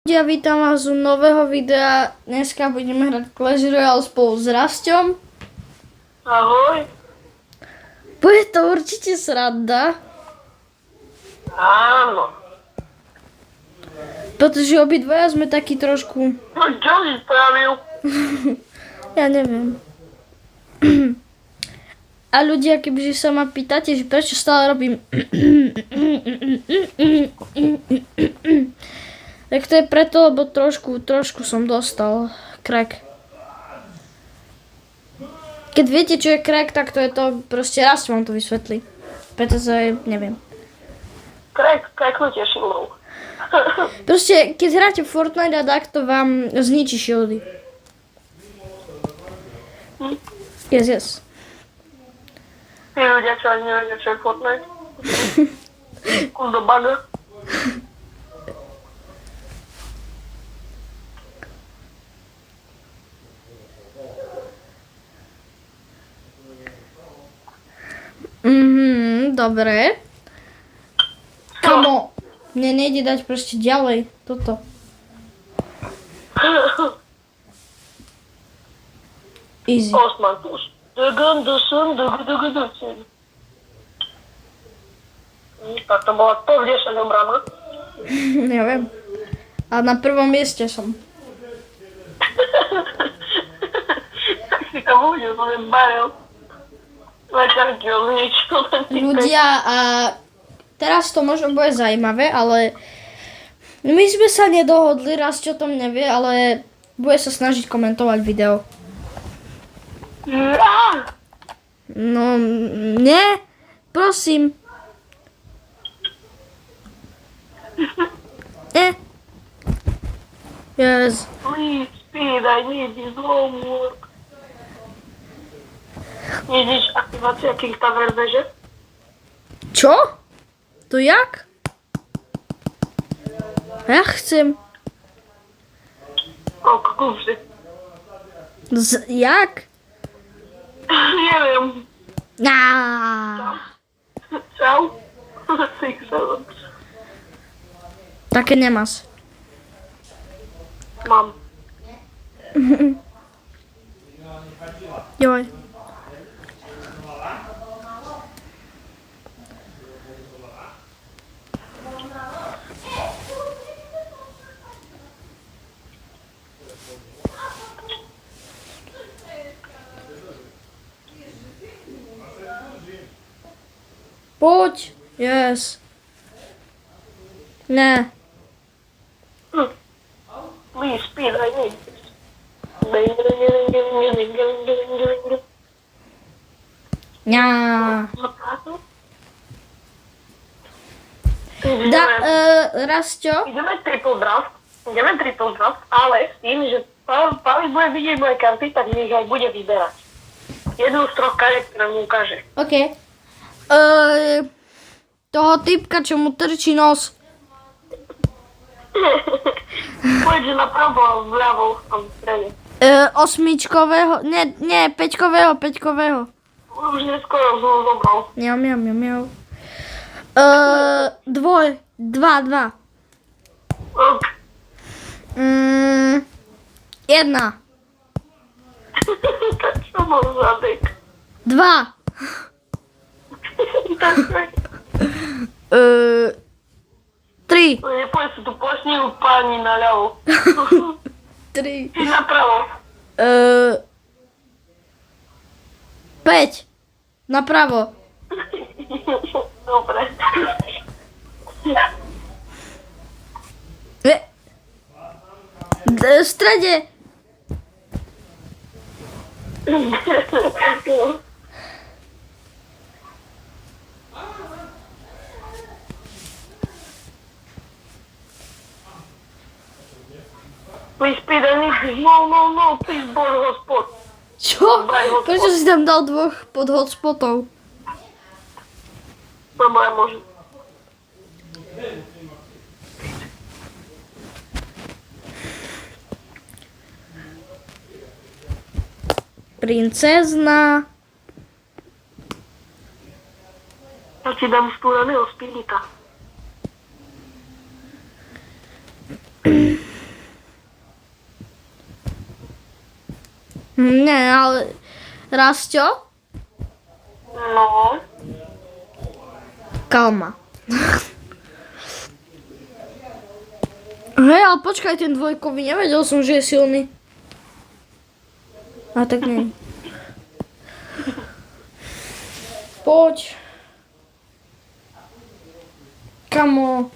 Ja vítam vás u nového videa. Dneska budeme hrať Clash Royale spolu s Rasťom. Ahoj. Bude to určite sranda, Áno. pretože obidvaja sme takí trošku... No čo si spravil? Ja neviem. A ľudia, kebyže sa ma pýtate, že prečo stále robím... tak to je preto, lebo trošku som dostal crack. Keď viete, čo je crack, tak to je to, proste raz vám to vysvetlí. Pretože neviem. Kreknutie šilou. Proste, keď hráte Fortnite a tak, to vám zničí shieldy. Yes. Tí ľudia, čo ani nevedia, čo je Fortnite. Kus do baga. Dobre. Kamo, mne nejde dať proste ďalej toto. Easy. Osman plus. Tak to bola top 10 obrana. Neviem. A na prvom mieste som. Tak si tam uvidel, som je baril. Večerky odničil. Ľudia, a teraz to možno bude zaujímavé, ale my sme sa nedohodli, raz čo o tom nevie, ale bude sa snažiť komentovať video. No, nie, prosím. Yes. Please, speed, I need this homework. Vidíš aktivácia Kingsta verbeže? Čo? To jak? Ja chcem. Koľko kúpsi? Jak? Neviem. Čau. 6-7. Také nemáš. Mám. Joj. Poď. Yes. Ne. Please, speed, I need this. Ňa. Rasťo? Ideme triple draft, ale s tým, že Pavel bude vidieť moje karty, tak nech aj bude vyberať. Jednu z troch kariet, ktoré mu ukáže. OK. Toho typka, čo mu trčí nos. Pôjde napravo a vľavo a v strede. Osmičkového, nie, peťkového. Už neskoro som ho zobral. Miau. Dva. Ok. Jedna. Tak čo bol za dek? Dva. Tak. Tri. Nepoď sa tu posnil páni naľavo. Tri. Ty napravo. 5. Napravo. Dobre. V strede. Please speed, I need this. No, please board hotspot. Čo? Prečo si tam dal dvoch pod hotspotov? Lebo ja môžem. Princezna. Ja ti dám spúraného spirita. Nie, ale Rastio? No. Kalma. Hej, ale počkaj, ten dvojkový, nevedel som, že je silný. A tak nie. Poď. Kamo.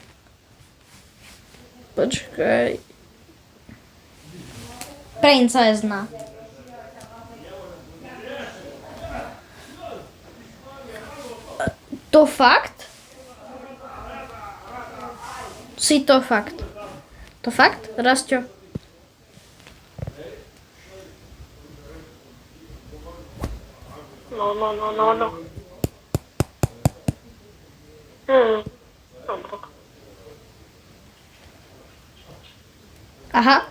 Počkaj. Princezna. To fakt? Si to fakt. To fakt, Rastio? No. Dobro. Aha.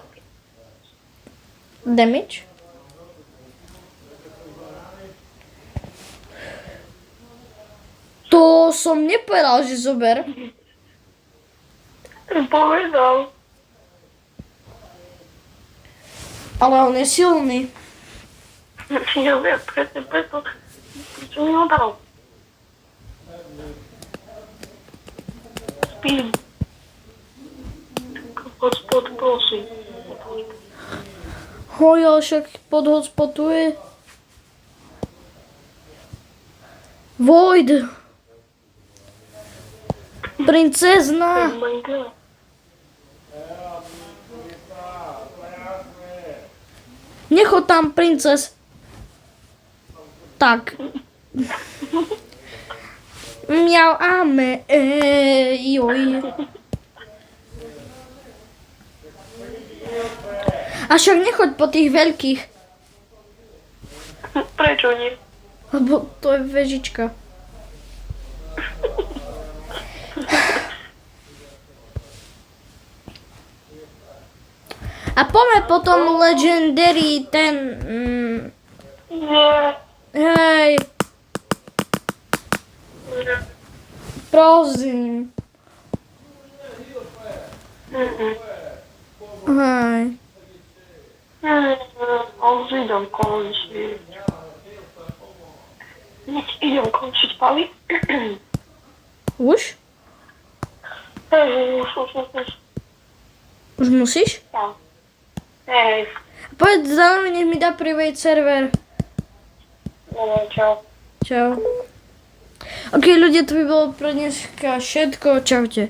Damage. To som nepovedal, že zober. Povedal. Ale on je silný. Ja viem, presne preto. Prečo mi ho dal? Spím. Hotspot, prosím. Hoj, ale však pod hotspotuje. Void. Princezna. Oh my god. Nechod tam, princes. Tak. Miau, ame. Joj. A však nechoď po tých veľkých. Prečo nie? Lebo to je vežička. A poďme potom Legendary ten... Nie. hej, prosím. Hej. Už idem končiť. Idem končiť, Pali. Už? Už. Už musíš? Ja. Hej. Poď za nami, nech mi dá private server. Čau. Čau. Ok, ľudia, to by bolo pre dneska všetko. Čaute.